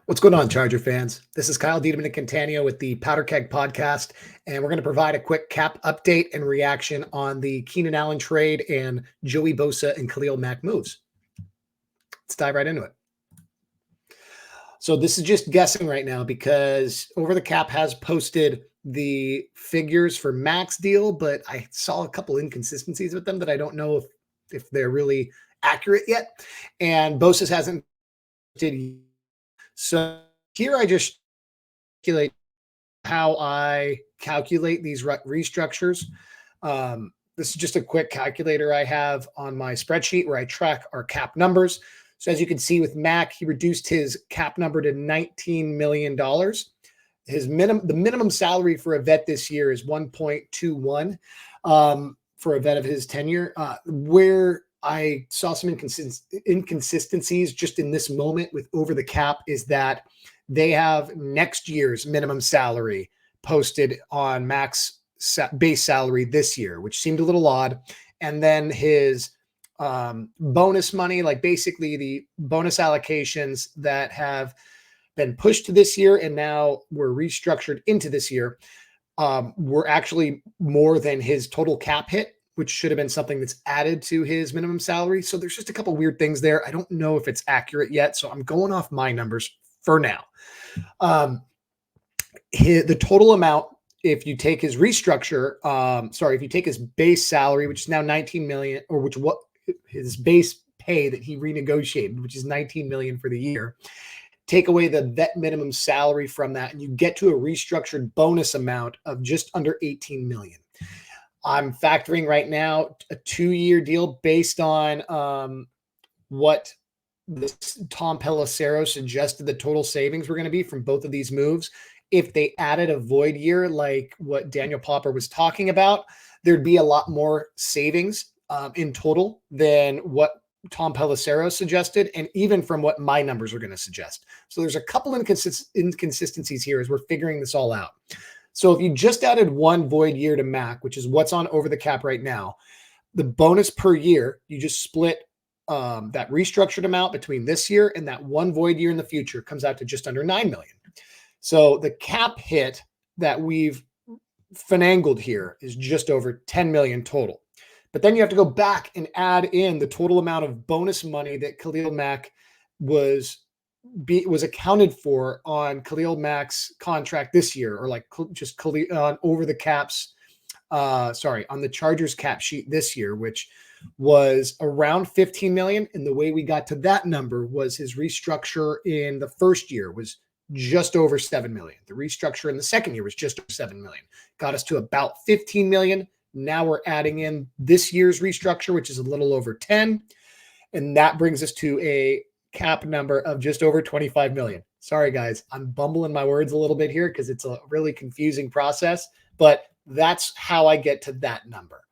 What's going on, Charger fans? This is Kyle Diedemann and Catania with the Powder Keg Podcast, and we're going to provide a quick cap update and reaction on the Keenan Allen trade and Joey Bosa and Khalil Mack moves. Let's dive right into it. So this is just guessing right now because Over the Cap has posted the figures for Mack's deal, but I saw a couple inconsistencies with them that I don't know if they're really accurate yet. And Bosa's hasn't did. So here I just calculate how I calculate these restructures. This is just a quick calculator I have on my spreadsheet where I track our cap numbers. So as you can see with Mack, he reduced his cap number to $19 million. The minimum salary for a vet this year is 1.21 for a vet of his tenure, where I saw some inconsistencies just in this moment with Over the Cap is that they have next year's minimum salary posted on Mack's base salary this year, which seemed a little odd. And then his bonus money, like basically the bonus allocations that have been pushed to this year and now were restructured into this year, were actually more than his total cap hit, which should have been something that's added to his minimum salary. So there's just a couple weird things there. I don't know if it's accurate yet, so I'm going off my numbers for now. The total amount, if you take his restructure, if you take his base salary, which is now 19 million, or what his base pay that he renegotiated, which is 19 million for the year, take away the vet minimum salary from that, and you get to a restructured bonus amount of just under 18 million. I'm factoring right now a 2-year deal based on what this Tom Pelissero suggested the total savings were going to be from both of these moves. If they added a void year like what Daniel Popper was talking about, there'd be a lot more savings in total than what Tom Pelissero suggested, and even from what my numbers are going to suggest. So there's a couple inconsistencies here as we're figuring this all out. So if you just added one void year to Mack, which is what's on Over the Cap right now, the bonus per year, you just split that restructured amount between this year and that one void year in the future, comes out to just under 9 million. So the cap hit that we've finagled here is just over 10 million total. But then you have to go back and add in the total amount of bonus money that Khalil Mack was accounted for on Khalil Mack's contract this year, or like just Khalil on Over the Cap's, on the Chargers cap sheet this year, which was around 15 million. And the way we got to that number was his restructure in the first year was just over 7 million. The restructure in the second year was just over 7 million, got us to about 15 million. Now we're adding in this year's restructure, which is a little over 10. And that brings us to a cap number of just over 25 million. Sorry, guys, I'm bumbling my words a little bit here because it's a really confusing process, but that's how I get to that number.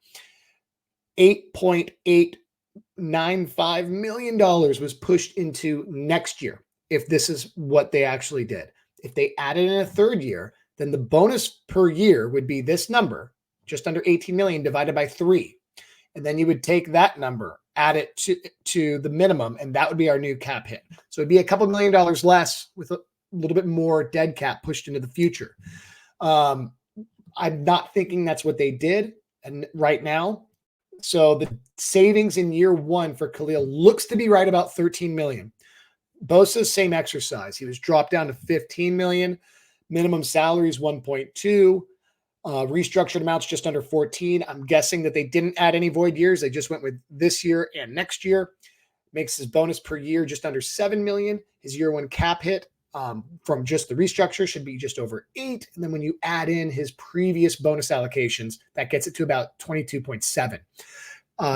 $8.895 million was pushed into next year if this is what they actually did. If they added in a third year, then the bonus per year would be this number, just under 18 million divided by 3. And then you would take that number, add it to the minimum, and that would be our new cap hit. So it'd be a couple $1 million less with a little bit more dead cap pushed into the future. I'm not thinking that's what they did and right now. So the savings in year one for Khalil looks to be right about 13 million. Bosa's same exercise. He was dropped down to 15 million. Minimum salary is 1.2. Restructured amounts just under 14. I'm guessing that they didn't add any void years. They just went with this year and next year. Makes his bonus per year just under 7 million. His year one cap hit from just the restructure should be just over 8. And then when you add in his previous bonus allocations, that gets it to about 22.7.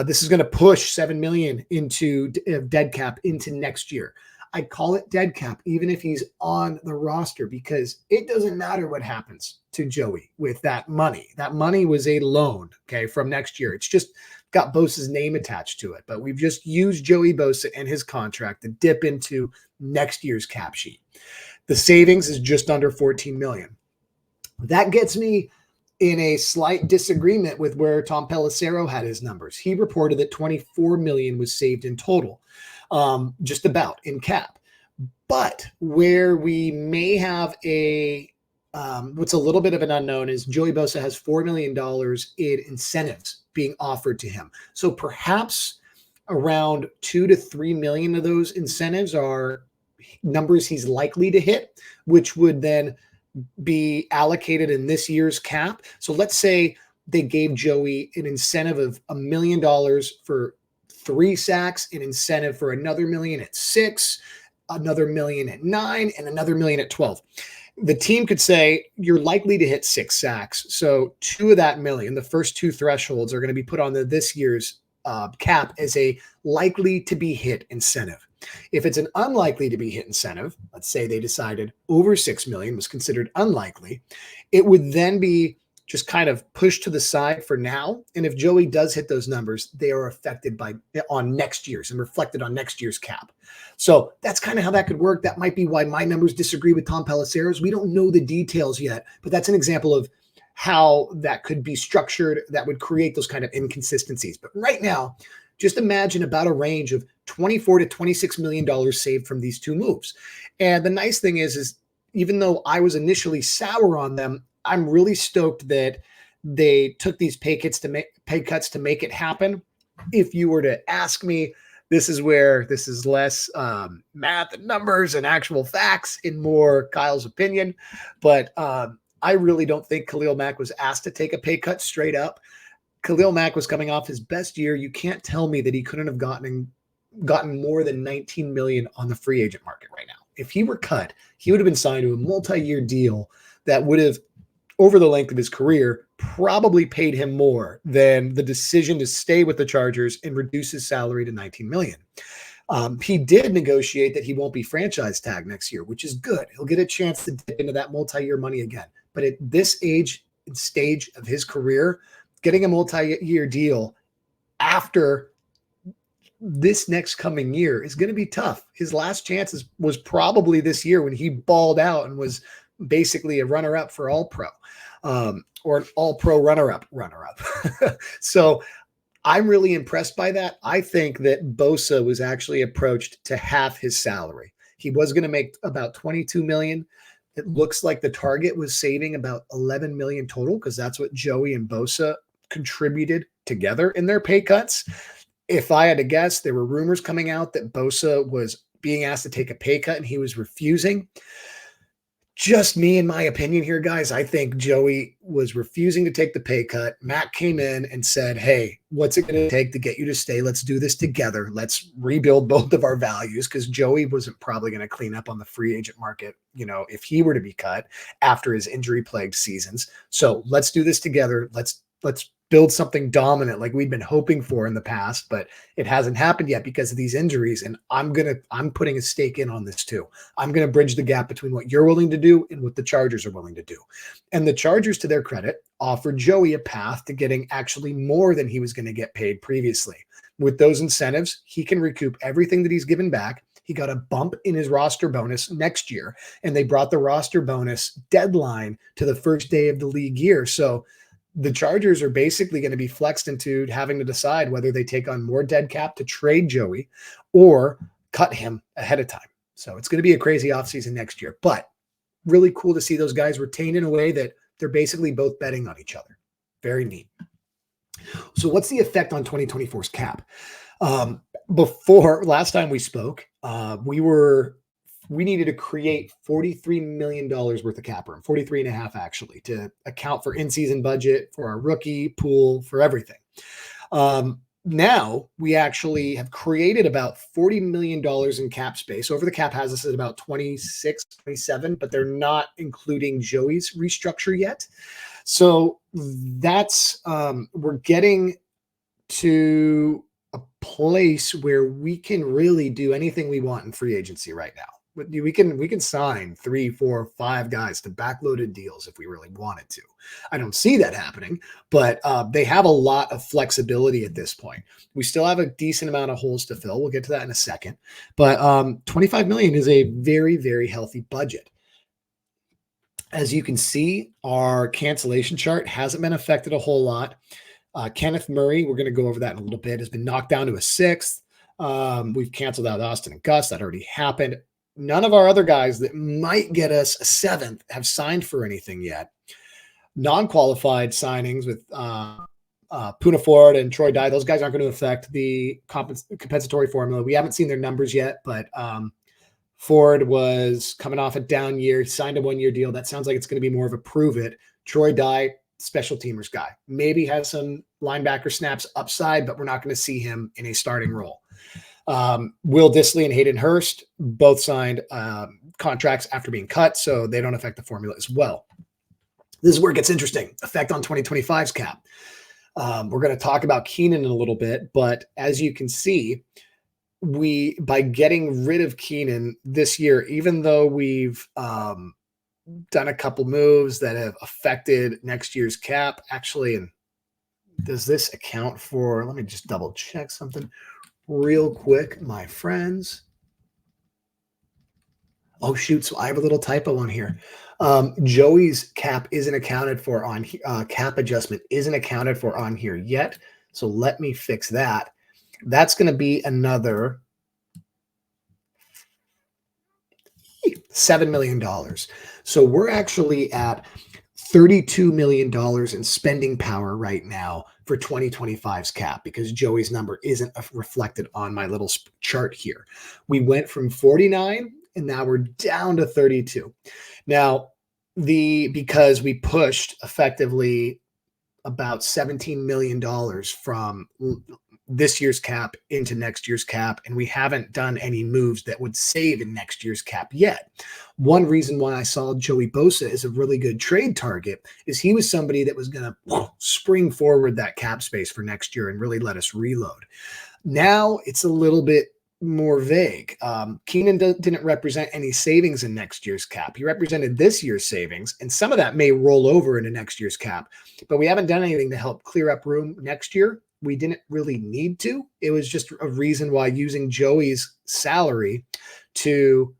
This is going to push 7 million into dead cap into next year. I call it dead cap, even if he's on the roster, because it doesn't matter what happens to Joey with that money. That money was a loan, okay, from next year. It's just got Bosa's name attached to it, but we've just used Joey Bosa and his contract to dip into next year's cap sheet. The savings is just under 14 million. That gets me in a slight disagreement with where Tom Pelissero had his numbers. He reported that 24 million was saved in total, just about in cap. But where we may have what's a little bit of an unknown is Joey Bosa has $4 million in incentives being offered to him. So perhaps around 2 to 3 million of those incentives are numbers he's likely to hit, which would then be allocated in this year's cap. So let's say they gave Joey an incentive of $1 million for 3 sacks, an incentive for another million at 6, another million at 9, and another million at 12. The team could say you're likely to hit 6 sacks. So 2 of that million, the first 2 thresholds, are going to be put on this year's cap as a likely to be hit incentive. If it's an unlikely to be hit incentive, let's say they decided over 6 million was considered unlikely, it would then be just kind of pushed to the side for now. And if Joey does hit those numbers, they are affected on next year's and reflected on next year's cap. So that's kind of how that could work. That might be why my numbers disagree with Tom Pelissero's. We don't know the details yet, but that's an example of how that could be structured that would create those kind of inconsistencies. But right now, just imagine about a range of $24 to $26 million saved from these 2 moves. And the nice thing is even though I was initially sour on them, I'm really stoked that they took these pay cuts to make it happen. If you were to ask me, this is where this is less math and numbers and actual facts and more Kyle's opinion. But I really don't think Khalil Mack was asked to take a pay cut straight up. Khalil Mack was coming off his best year. You can't tell me that he couldn't have gotten more than 19 million on the free agent market right now. If he were cut, he would have been signed to a multi-year deal that would have, over the length of his career, probably paid him more than the decision to stay with the Chargers and reduce his salary to 19 million. He did negotiate that he won't be franchise tagged next year, which is good. He'll get a chance to dip into that multi-year money again. But at this age and stage of his career, getting a multi-year deal after this next coming year is going to be tough. His last chance was probably this year when he balled out and was basically a runner-up for All-Pro, or an All-Pro runner-up. So I'm really impressed by that. I think that Bosa was actually approached to half his salary. He was going to make about 22 million. It looks like the target was saving about 11 million total, because that's what Joey and Bosa contributed together in their pay cuts. If I had to guess, there were rumors coming out that Bosa was being asked to take a pay cut and he was refusing. Just me, in my opinion here, guys, I think Joey was refusing to take the pay cut. Matt came in and said, hey, what's it going to take to get you to stay? Let's do this together. Let's rebuild both of our values, because Joey wasn't probably going to clean up on the free agent market, if he were to be cut after his injury-plagued seasons. So let's do this together. Let's build something dominant like we'd been hoping for in the past, but it hasn't happened yet because of these injuries. And I'm putting a stake in on this too. I'm going to bridge the gap between what you're willing to do and what the Chargers are willing to do. And the Chargers, to their credit, offered Joey a path to getting actually more than he was going to get paid previously. With those incentives, he can recoup everything that he's given back. He got a bump in his roster bonus next year, and they brought the roster bonus deadline to the first day of the league year. So the Chargers are basically going to be flexed into having to decide whether they take on more dead cap to trade Joey or cut him ahead of time. So it's going to be a crazy offseason next year, but really cool to see those guys retained in a way that they're basically both betting on each other. Very neat. So what's the effect on 2024's cap? Before last time we spoke, we needed to create $43 million worth of cap room, 43.5 actually, to account for in-season budget, for our rookie pool, for everything. Now we actually have created about $40 million in cap space. Over the cap has us at about 26, 27, but they're not including Joey's restructure yet. So that's, we're getting to a place where we can really do anything we want in free agency right now. We can sign 3, 4, 5 guys to backloaded deals if we really wanted to. I don't see that happening, but they have a lot of flexibility at this point. We still have a decent amount of holes to fill. We'll get to that in a second, but 25 million is a very, very healthy budget. As you can see, our cancellation chart hasn't been affected a whole lot. Kenneth Murray, we're going to go over that in a little bit, has been knocked down to a 6th. We've canceled out Austin and Gus. That already happened. none of our other guys that might get us a seventh have signed for anything yet. Non-qualified signings with Puna Ford and Troy Dye, those guys aren't going to affect the compensatory formula. We haven't seen their numbers yet, but Ford was coming off a down year, signed a 1-year deal. That sounds like it's going to be more of a prove it. Troy Dye, special teamers guy, maybe has some linebacker snaps upside, but we're not going to see him in a starting role. Will Dissly and Hayden Hurst both signed contracts after being cut, so they don't affect the formula as well. This is where it gets interesting. Effect on 2025's cap. We're going to talk about Keenan in a little bit, but as you can see, by getting rid of Keenan this year, even though we've done a couple moves that have affected next year's cap, actually, and does this account for, let me just double check something real quick, my friends. Oh, shoot. So I have a little typo on here. Joey's cap isn't accounted for on cap adjustment isn't accounted for on here yet. So let me fix that. That's going to be another $7 million. So we're actually at $32 million in spending power right now for 2025's cap because Joey's number isn't reflected on my little chart here. We went from 49 and now we're down to 32. Now, because we pushed effectively about $17 million from this year's cap into next year's cap, and we haven't done any moves that would save in next year's cap yet. One reason why I saw Joey Bosa as a really good trade target is he was somebody that was going to spring forward that cap space for next year and really let us reload. Now it's a little bit more vague. Keenan didn't represent any savings in next year's cap. He represented this year's savings, and some of that may roll over into next year's cap, but we haven't done anything to help clear up room next year. We didn't really need to. It was just a reason why using Joey's salary to,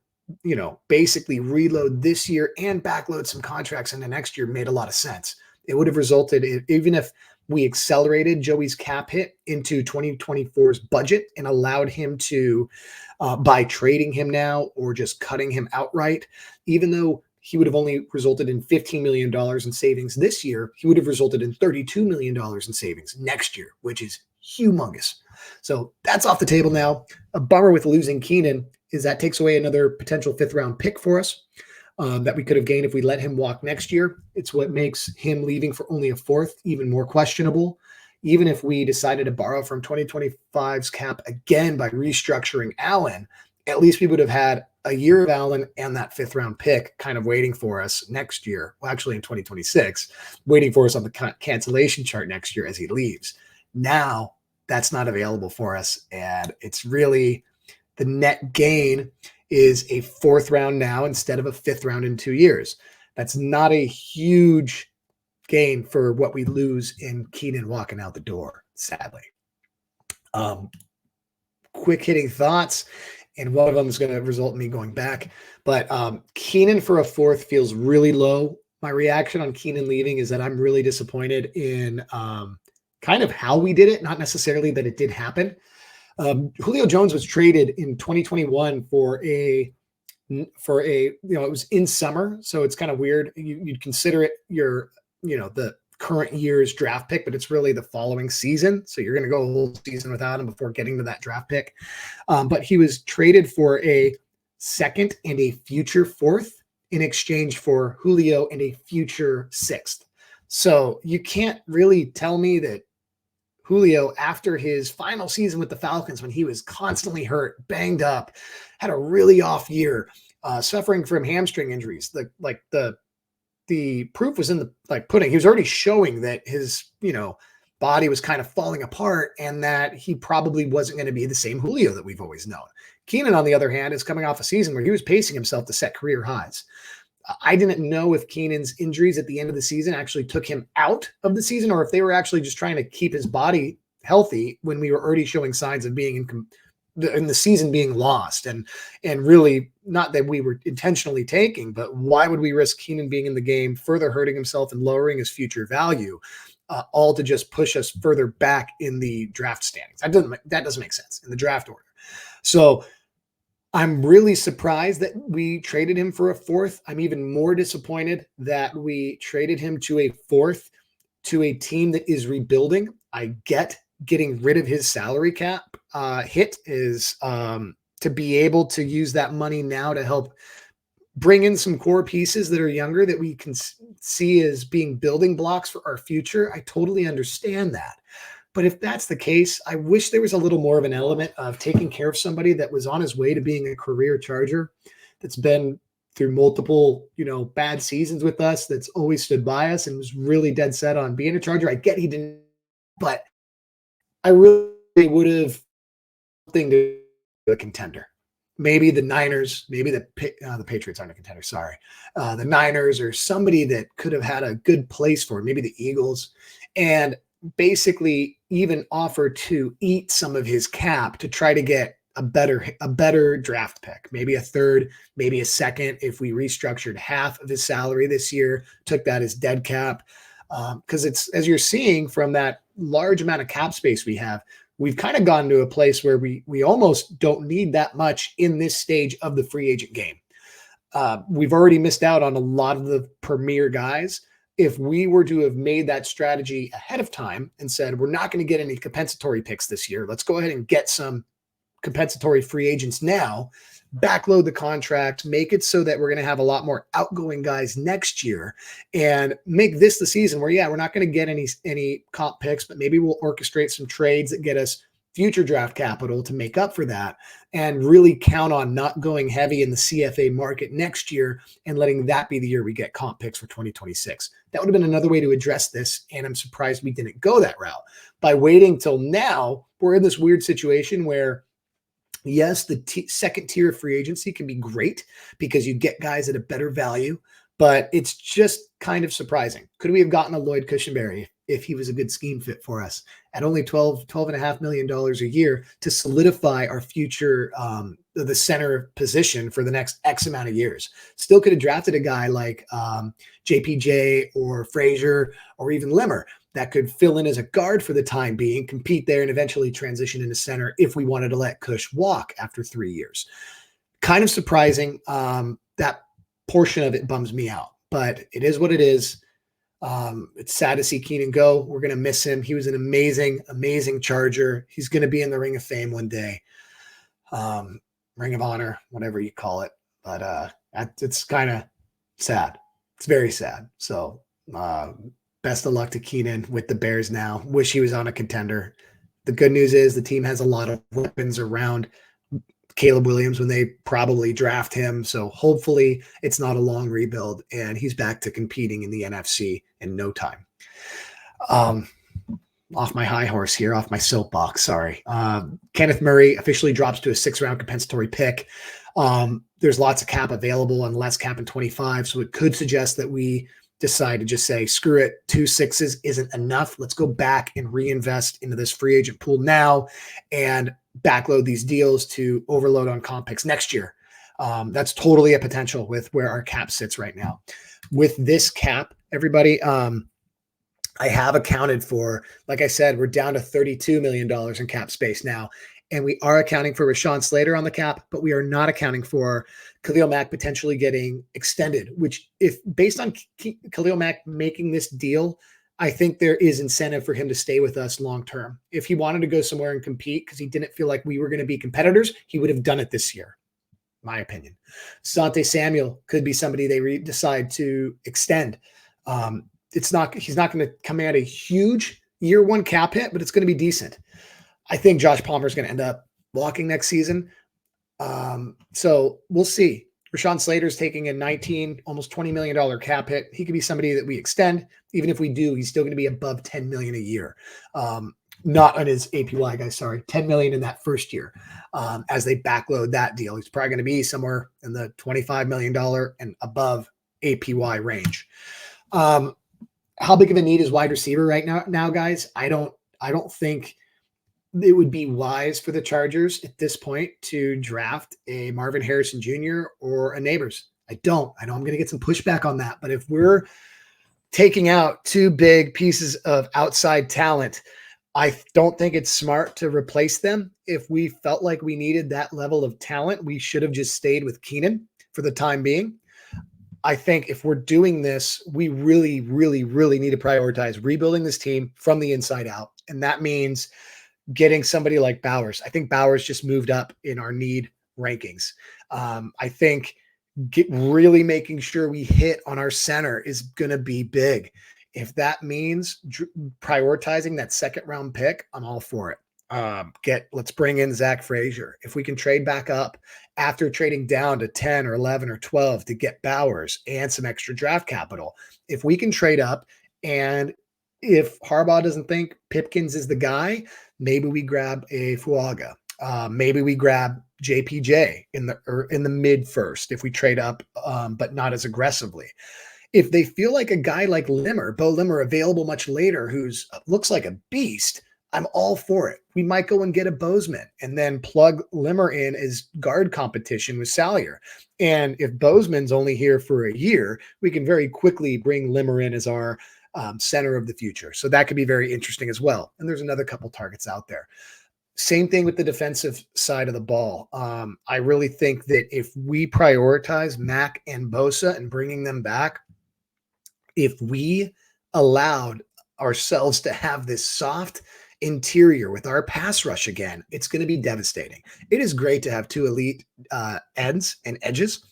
basically reload this year and backload some contracts into next year made a lot of sense. It would have resulted in, even if we accelerated Joey's cap hit into 2024's budget and allowed him to, by trading him now or just cutting him outright, even though he would have only resulted in $15 million in savings this year, he would have resulted in $32 million in savings next year, which is humongous. So that's off the table now. A bummer with losing Keenan is that takes away another potential 5th round pick for us that we could have gained if we let him walk next year. It's what makes him leaving for only a 4th even more questionable. Even if we decided to borrow from 2025's cap again by restructuring Allen, at least we would have had a year of Allen and that 5th round pick kind of waiting for us next year. Well, actually in 2026, waiting for us on the cancellation chart next year as he leaves. Now that's not available for us. And it's really the net gain is a 4th round now instead of a 5th round in 2 years. That's not a huge gain for what we lose in Keenan walking out the door, sadly. Quick hitting thoughts. And one of them is going to result in me going back. But Keenan for a 4th feels really low. My reaction on Keenan leaving is that I'm really disappointed in kind of how we did it, not necessarily that it did happen. Julio Jones was traded in 2021 for a, it was in summer. So it's kind of weird. You'd consider it the current year's draft pick, but it's really the following season. So you're going to go a whole season without him before getting to that draft pick. But he was traded for a 2nd and a future 4th in exchange for Julio and a future 6th. So you can't really tell me that Julio, after his final season with the Falcons, when he was constantly hurt, banged up, had a really off year, suffering from hamstring injuries, the proof was in the pudding. He was already showing that his, body was kind of falling apart and that he probably wasn't going to be the same Julio that we've always known. Keenan, on the other hand, is coming off a season where he was pacing himself to set career highs. I didn't know if Keenan's injuries at the end of the season actually took him out of the season or if they were actually just trying to keep his body healthy when we were already showing signs of being in the season being lost and really not that we were intentionally taking, but why would we risk Keenan being in the game, further hurting himself and lowering his future value, all to just push us further back in the draft standings? That doesn't make sense in the draft order. So I'm really surprised that we traded him for a fourth. I'm even more disappointed that we traded him to a fourth to a team that is rebuilding. I get getting rid of his salary cap hit is to be able to use that money now to help bring in some core pieces that are younger that we can see as being building blocks for our future. I totally understand that. But if that's the case, I wish there was a little more of an element of taking care of somebody that was on his way to being a career Charger, that's been through multiple, bad seasons with us, that's always stood by us and was really dead set on being a Charger. I get he didn't, but I really would have something to a contender. Maybe the Niners, maybe the Patriots aren't a contender. Sorry, the Niners or somebody that could have had a good place for him. Maybe the Eagles, and basically even offer to eat some of his cap to try to get a better draft pick, maybe a third, maybe a second. If we restructured half of his salary this year, took that as dead cap, because it's, as you're seeing from that large amount of cap space we have, we've kind of gone to a place where we almost don't need that much in this stage of the free agent game. We've already missed out on a lot of the premier guys. If we were to have made that strategy ahead of time and said, we're not going to get any compensatory picks this year, let's go ahead and get some compensatory free agents now, backload the contract, make it so that we're going to have a lot more outgoing guys next year, and make this the season where, we're not going to get any comp picks, but maybe we'll orchestrate some trades that get us future draft capital to make up for that, and really count on not going heavy in the CFA market next year and letting that be the year we get comp picks for 2026. That would have been another way to address this, and I'm surprised we didn't go that route. By waiting till now, we're in this weird situation where, yes, the second tier of free agency can be great because you get guys at a better value, but it's just kind of surprising. Could we have gotten a Lloyd Cushenberry if he was a good scheme fit for us at only $12.5 million a year to solidify our future, the center position for the next X amount of years? Still could have drafted a guy like JPJ or Frazier or even Limmer that could fill in as a guard for the time being, compete there, and eventually transition into center if we wanted to let Cush walk after 3 years. Kind of surprising. That portion of it bums me out, but it is what it is. It's sad to see Keenan go. We're going to miss him. He was an amazing, amazing Charger. He's going to be in the Ring of Fame one day. Ring of Honor, whatever you call it. But it's kind of sad. It's very sad. So best of luck to Keenan with the Bears now. Wish he was on a contender. The good news is the team has a lot of weapons around Caleb Williams when they probably draft him. So hopefully it's not a long rebuild and he's back to competing in the NFC in no time. Off my high horse here, off my soapbox, sorry. Kenneth Murray officially drops to a 6th-round compensatory pick. There's lots of cap available and less cap in 25, so it could suggest that we decide to just say, screw it, 2 6s isn't enough. Let's go back and reinvest into this free agent pool now and backload these deals to overload on comp picks next year. That's totally a potential with where our cap sits right now. With this cap, everybody, I have accounted for, like I said, we're down to $32 million in cap space now. And we are accounting for Rashawn Slater on the cap, but we are not accounting for Khalil Mack potentially getting extended, which, if based on Khalil Mack making this deal, I think there is incentive for him to stay with us long-term. If he wanted to go somewhere and compete because he didn't feel like we were going to be competitors, he would have done it this year, my opinion. Sante Samuel could be somebody they decide to extend. He's not going to come at a huge year one cap hit, but it's going to be decent. I think Josh Palmer is going to end up walking next season. So we'll see. Rashawn Slater's taking a almost $20 million cap hit. He could be somebody that we extend. Even if we do, he's still going to be above $10 million a year. Not on his APY, guys. Sorry, $10 million in that first year. As they backload that deal, he's probably going to be somewhere in the $25 million and above APY range. How big of a need is wide receiver right now, guys? I don't think it would be wise for the Chargers at this point to draft a Marvin Harrison Jr. or a Neighbors. I know I'm going to get some pushback on that, but if we're taking out 2 big pieces of outside talent, I don't think it's smart to replace them. If we felt like we needed that level of talent, we should have just stayed with Keenan for the time being. I think if we're doing this, we really, really, really need to prioritize rebuilding this team from the inside out. And that means getting somebody like Bowers. I think Bowers just moved up in our need rankings. I think really making sure we hit on our center is going to be big. If that means prioritizing that second round pick, I'm all for it. Let's bring in Zach Frazier. If we can trade back up after trading down to 10 or 11 or 12 to get Bowers and some extra draft capital, if we can trade up, and if Harbaugh doesn't think Pipkins is the guy, maybe we grab a Fuaga. Maybe we grab JPJ in the mid first if we trade up, but not as aggressively. If they feel like a guy like Bo Limmer, available much later, who's looks like a beast, I'm all for it. We might go and get a Bozeman and then plug Limmer in as guard competition with Salyer. And if Bozeman's only here for a year, we can very quickly bring Limmer in as our center of the future. So that could be very interesting as well. And there's another couple targets out there. Same thing with the defensive side of the ball. I really think that if we prioritize Mack and Bosa and bringing them back, if we allowed ourselves to have this soft interior with our pass rush again, it's going to be devastating. It is great to have two elite ends and edges.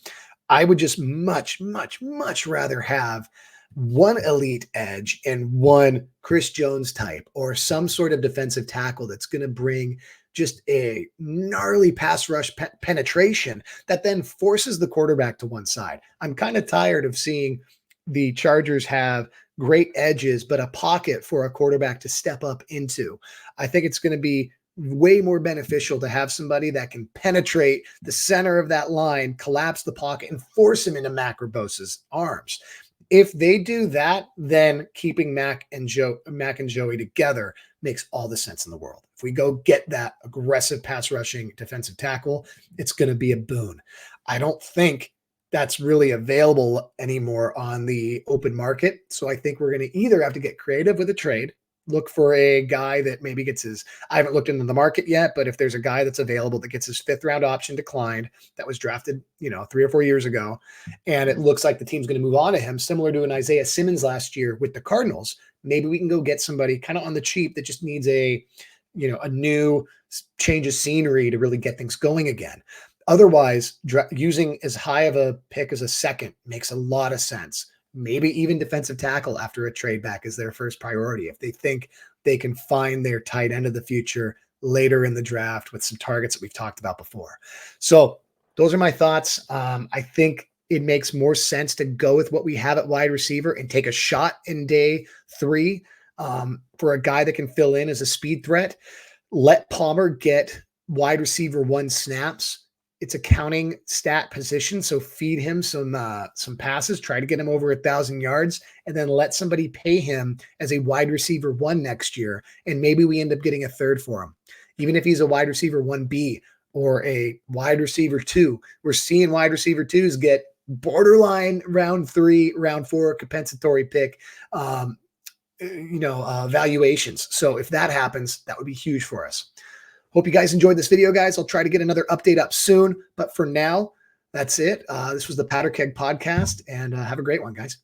I would just much, much, much rather have one elite edge and one Chris Jones type or some sort of defensive tackle that's going to bring just a gnarly pass rush penetration that then forces the quarterback to one side. I'm kind of tired of seeing the Chargers have great edges, but a pocket for a quarterback to step up into. I think it's going to be way more beneficial to have somebody that can penetrate the center of that line, collapse the pocket, and force him into Mack or Bosa's arms. If they do that, then keeping Mack and Joey together makes all the sense in the world. If we go get that aggressive pass rushing defensive tackle, it's going to be a boon. I don't think that's really available anymore on the open market. So I think we're going to either have to get creative with a trade, look for a guy that maybe gets I haven't looked into the market yet, but if there's a guy that's available that gets his 5th round option declined, that was drafted, 3 or 4 years ago, and it looks like the team's going to move on to him, similar to an Isaiah Simmons last year with the Cardinals, maybe we can go get somebody kind of on the cheap that just needs a new change of scenery to really get things going again. Otherwise, using as high of a pick as a second makes a lot of sense. Maybe even defensive tackle after a trade back is their first priority if they think they can find their tight end of the future later in the draft with some targets that we've talked about before. So those are my thoughts. I think it makes more sense to go with what we have at wide receiver and take a shot in day 3 for a guy that can fill in as a speed threat. Let Palmer get wide receiver 1 snaps. It's a counting stat position, so feed him some passes, try to get him over 1,000 yards, and then let somebody pay him as a wide receiver 1 next year, and maybe we end up getting a third for him. Even if he's a wide receiver 1B or a wide receiver 2, we're seeing wide receiver 2s get borderline round 3, round 4 compensatory pick valuations. So if that happens, that would be huge for us. Hope you guys enjoyed this video, guys. I'll try to get another update up soon. But for now, that's it. This was the Powder Keg Podcast, and have a great one, guys.